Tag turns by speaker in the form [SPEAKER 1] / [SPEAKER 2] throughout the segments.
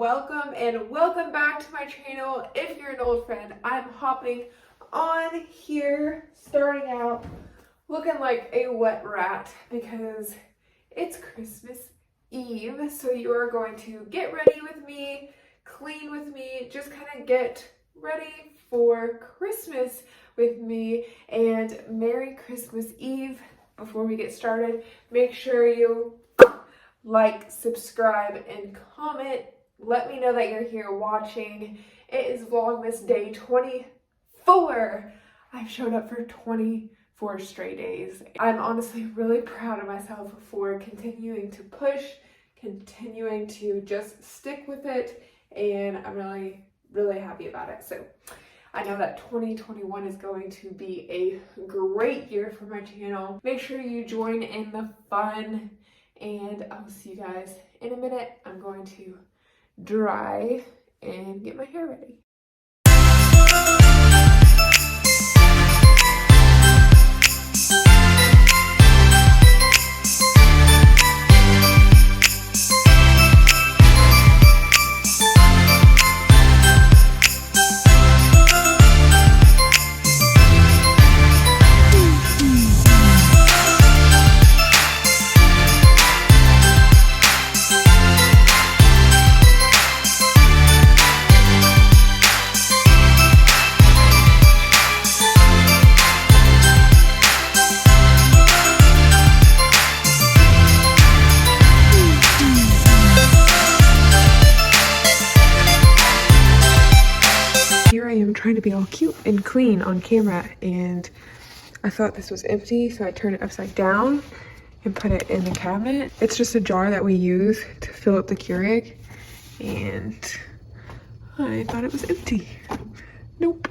[SPEAKER 1] welcome and welcome back to my channel. If you're an old friend, I'm hopping on here, starting out looking like a wet rat because it's Christmas Eve. So you are going to get ready with me, clean with me, just kind of get ready for Christmas with me. And Merry Christmas Eve. Before we get started, make sure you like, subscribe, and comment. Let me know that you're here watching. It is Vlogmas day 24. I've showed up for 24 straight days. I'm honestly really proud of myself for continuing to push, continuing to just stick with it, and I'm really, really happy about it. So I know that 2021 is going to be a great year for my channel. Make sure you join in the fun, and I'll see you guys in a minute. I'm going to dry and get my hair ready. Trying to be all cute and clean on camera, and I thought this was empty, so I turned it upside down and put it in the cabinet. It's just a jar that we use to fill up the Keurig, and I thought it was empty. Nope.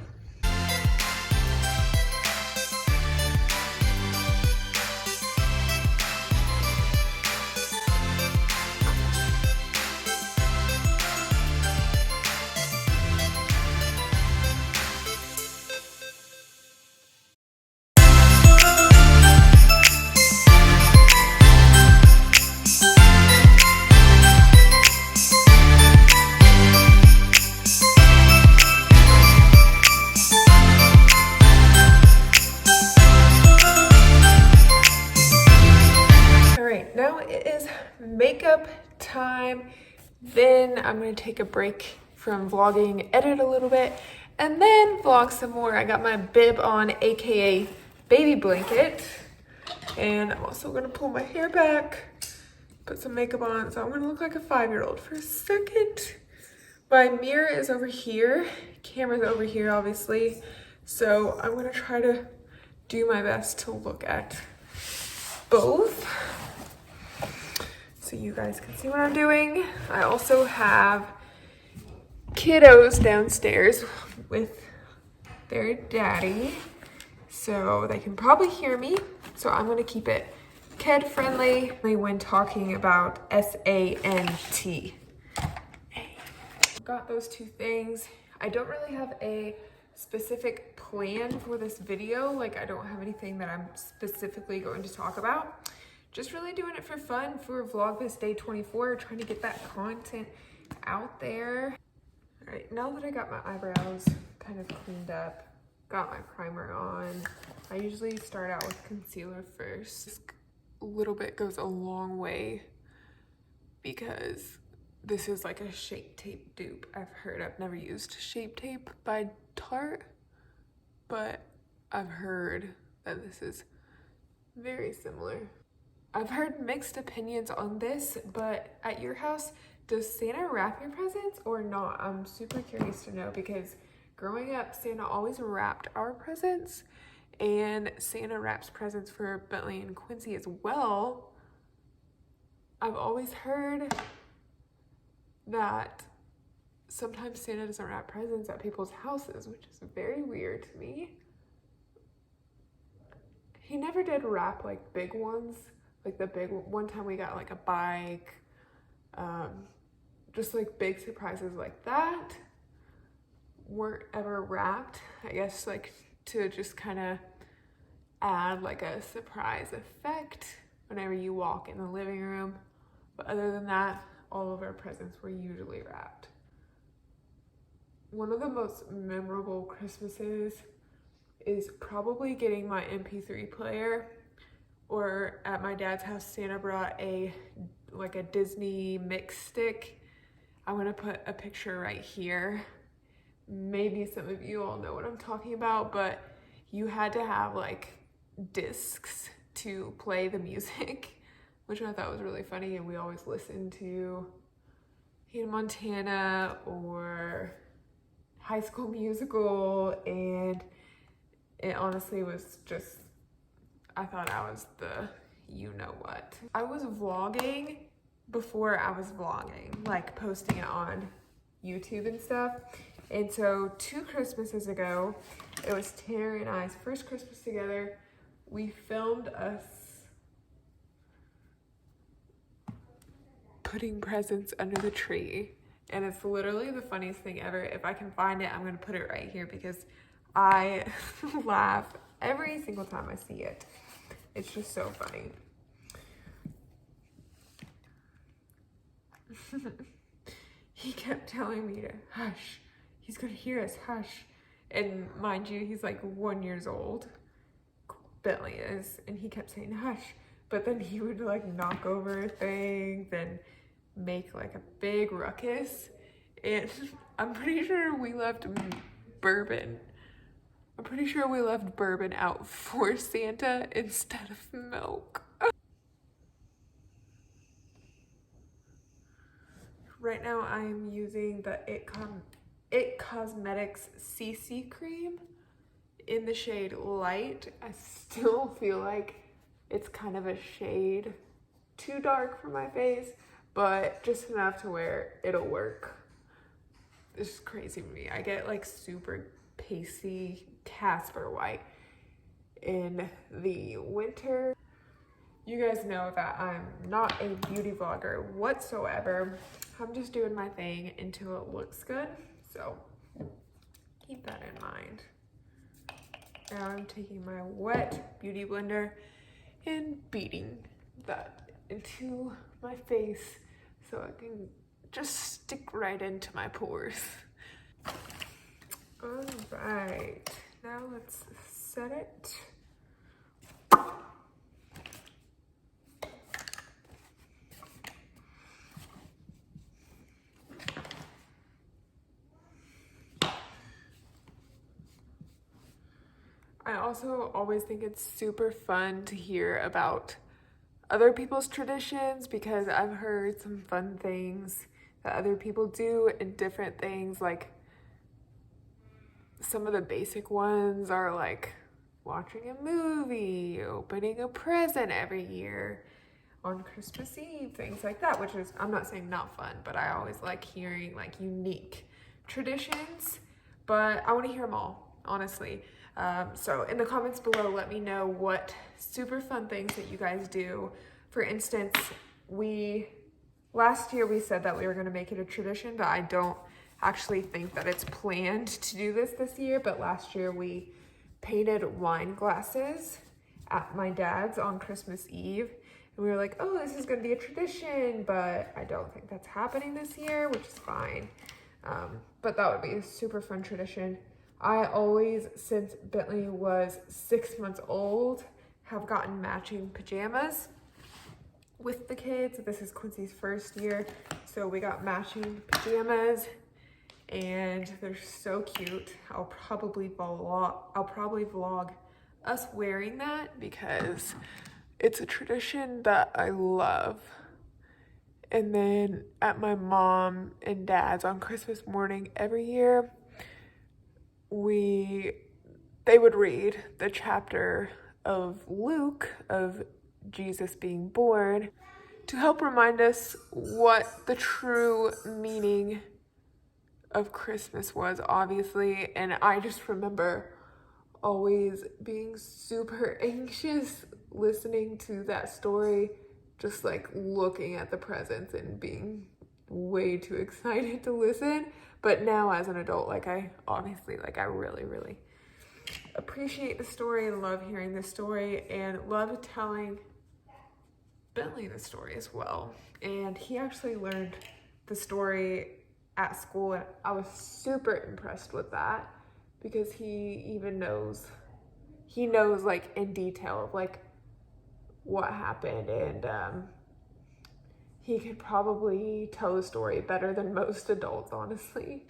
[SPEAKER 1] Makeup time. Then I'm gonna take a break from vlogging, edit a little bit, and then vlog some more. I got my bib on, aka baby blanket, and I'm also gonna pull my hair back, put some makeup on, so I'm gonna look like a 5-year-old for a second. My mirror is over here, camera's over here obviously, so I'm gonna try to do my best to look at both, so you guys can see what I'm doing. I also have kiddos downstairs with their daddy, so they can probably hear me. So I'm gonna keep it kid friendly when talking about S-A-N-T. Got those two things. I don't really have a specific plan for this video. Like, I don't have anything that I'm specifically going to talk about. Just really doing it for fun for Vlogmas day 24, trying to get that content out there. All right, now that I got my eyebrows kind of cleaned up, got my primer on, I usually start out with concealer first. This little bit goes a long way because this is like a Shape Tape dupe. I've never used Shape Tape by Tarte, but I've heard that this is very similar. I've heard mixed opinions on this, but at your house, does Santa wrap your presents or not? I'm super curious to know, because growing up, Santa always wrapped our presents, and Santa wraps presents for Bentley and Quincy as well. I've always heard that sometimes Santa doesn't wrap presents at people's houses, which is very weird to me. He never did wrap like big ones. Like the big one time we got like a bike, just like big surprises like that weren't ever wrapped. I guess like to just kind of add like a surprise effect whenever you walk in the living room. But other than that, all of our presents were usually wrapped. One of the most memorable Christmases is probably getting my MP3 player, or at my dad's house, Santa brought a Disney mix stick. I'm gonna put a picture right here. Maybe some of you all know what I'm talking about, but you had to have like discs to play the music, which I thought was really funny, and we always listened to Hannah Montana or High School Musical, and it honestly was just, I thought I was the you-know-what. I was vlogging before I was vlogging, like posting it on YouTube and stuff. And so 2 Christmases ago, it was Tanner and I's first Christmas together. We filmed us putting presents under the tree. And it's literally the funniest thing ever. If I can find it, I'm gonna put it right here because I laugh every single time I see it. It's just so funny. He kept telling me to hush. He's gonna hear us, hush. And mind you, he's like 1 year old. Bentley is, and he kept saying hush. But then he would like knock over things and make like a big ruckus. And I'm pretty sure we left bourbon. I'm pretty sure we left bourbon out for Santa instead of milk. Right now I'm using the It Cosmetics CC cream in the shade Light. I still feel like it's kind of a shade too dark for my face, but just enough to where it'll work. It's just crazy to me. I get like super pasty Casper white in the winter. You guys know that I'm not a beauty vlogger whatsoever. I'm just doing my thing until it looks good. So keep that in mind. Now I'm taking my wet beauty blender and beating that into my face so it can just stick right into my pores. All right, now let's set it. I also always think it's super fun to hear about other people's traditions because I've heard some fun things that other people do and different things. Like some of the basic ones are like watching a movie, opening a present every year on Christmas Eve, things like that, which is, I'm not saying not fun, but I always like hearing like unique traditions, but I want to hear them all, honestly. So in the comments below, let me know what super fun things that you guys do. For instance, last year we said that we were going to make it a tradition, but I don't actually think that it's planned to do this year. But last year we painted wine glasses at my dad's on Christmas Eve. And we were like, oh, this is going to be a tradition, but I don't think that's happening this year, which is fine. But that would be a super fun tradition. I always, since Bentley was 6 months old, have gotten matching pajamas with the kids. This is Quincy's first year, so we got matching pajamas, and they're so cute. I'll probably vlog us wearing that because it's a tradition that I love. And then at my mom and dad's on Christmas morning every year, they would read the chapter of Luke of Jesus being born to help remind us what the true meaning of Christmas was, obviously. And I just remember always being super anxious listening to that story, just like looking at the presents and being way too excited to listen. But now as an adult, like I really, really appreciate the story and love hearing the story and love telling Bentley the story as well. And he actually learned the story at school, and I was super impressed with that because he even knows like in detail of like what happened, and he could probably tell the story better than most adults, honestly.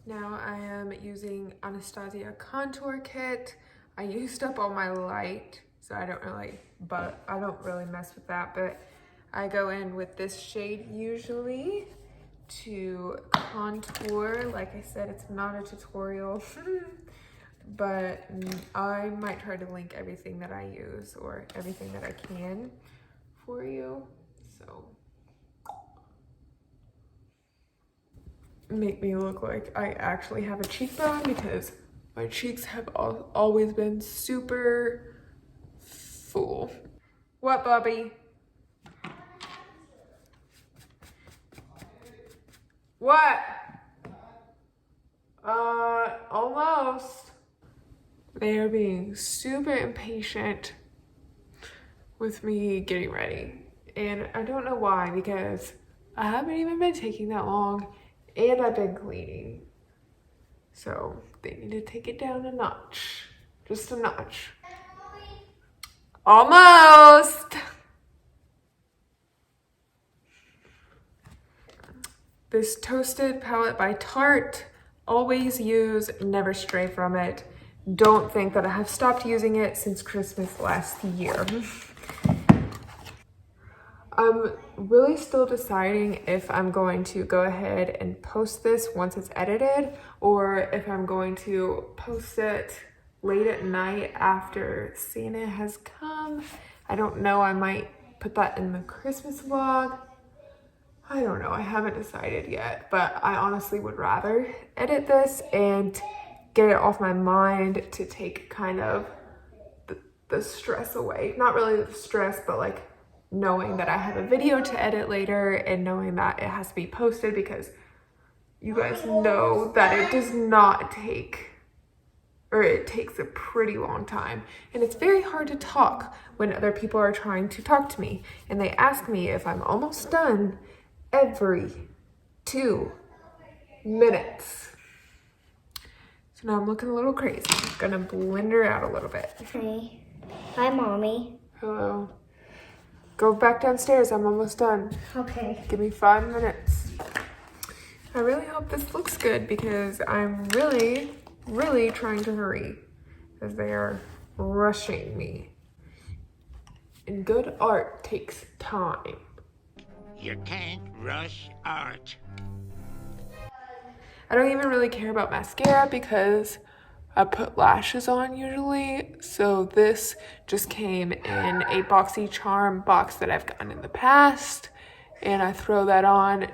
[SPEAKER 1] Now I am using Anastasia Contour Kit. I used up all my light, so I don't really mess with that, but I go in with this shade usually to contour. Like I said, it's not a tutorial, but I might try to link everything that I use or everything that I can for you. So make me look like I actually have a cheekbone, because my cheeks have always been super full. What, Bobby? What? Almost. They are being super impatient with me getting ready. And I don't know why, because I haven't even been taking that long and I've been cleaning. So they need to take it down a notch. Just a notch. Almost. This Toasted palette by Tarte. Always use, never stray from it. Don't think that I have stopped using it since Christmas last year. I'm really still deciding if I'm going to go ahead and post this once it's edited, or if I'm going to post it late at night after Santa has come. I don't know, I might put that in the Christmas vlog. I don't know, I haven't decided yet, but I honestly would rather edit this and get it off my mind to take kind of the stress away. Not really the stress, but like knowing that I have a video to edit later and knowing that it has to be posted, because you guys know that it does not take, or it takes a pretty long time. And it's very hard to talk when other people are trying to talk to me and they ask me if I'm almost done every 2 minutes. So now I'm looking a little crazy. I'm gonna blend her out a little bit.
[SPEAKER 2] Hey. Hi, Mommy.
[SPEAKER 1] Hello. Go back downstairs, I'm almost done.
[SPEAKER 2] Okay.
[SPEAKER 1] Give me 5 minutes. I really hope this looks good, because I'm really trying to hurry, as they are rushing me. And good art takes time.
[SPEAKER 3] You can't rush art.
[SPEAKER 1] I don't even really care about mascara because I put lashes on usually. So this just came in a BoxyCharm box that I've gotten in the past, and I throw that on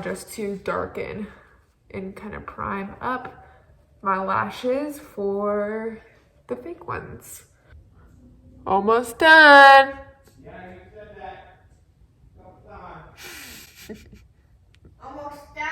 [SPEAKER 1] just to darken and kind of prime up my lashes for the fake ones. Almost done.
[SPEAKER 2] Almost done.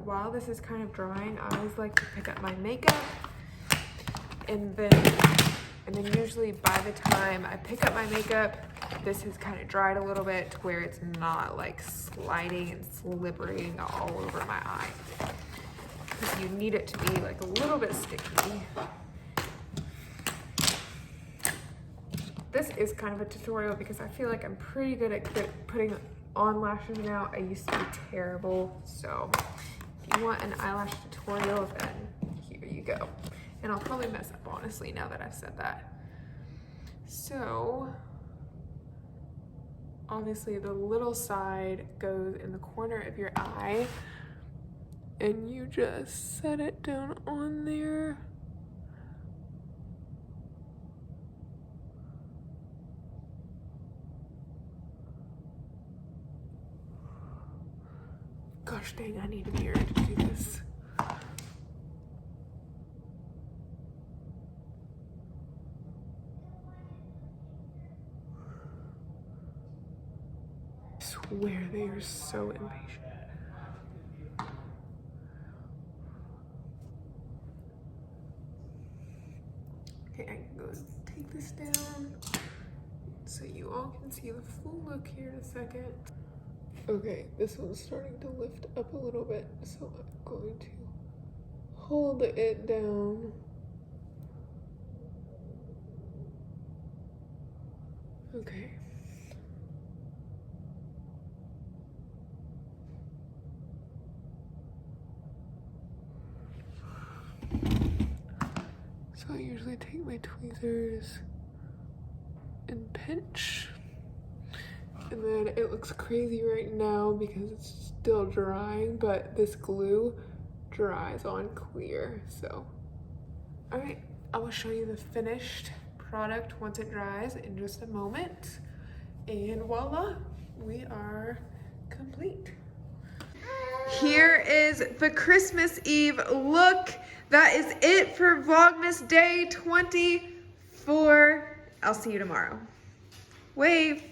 [SPEAKER 1] While this is kind of drying, I always like to pick up my makeup, and then usually by the time I pick up my makeup, this has kind of dried a little bit to where it's not like sliding and slippering all over my eye. Because you need it to be like a little bit sticky. This is kind of a tutorial because I feel like I'm pretty good at on lashes now. I used to be terrible, so if you want an eyelash tutorial, then here you go. And I'll probably mess up, honestly, now that I've said that. So, obviously the little side goes in the corner of your eye, and you just set it down on there. Gosh dang, I need a mirror to do this. I swear they are so impatient. Okay, I can go and take this down so you all can see the full look here in a second. Okay, this one's starting to lift up a little bit, so I'm going to hold it down. Okay. So I usually take my tweezers and pinch. And then it looks crazy right now because it's still drying, but this glue dries on clear, so. All right, I will show you the finished product once it dries in just a moment. And voila, we are complete. Here is the Christmas Eve look. That is it for Vlogmas Day 24. I'll see you tomorrow. Wave.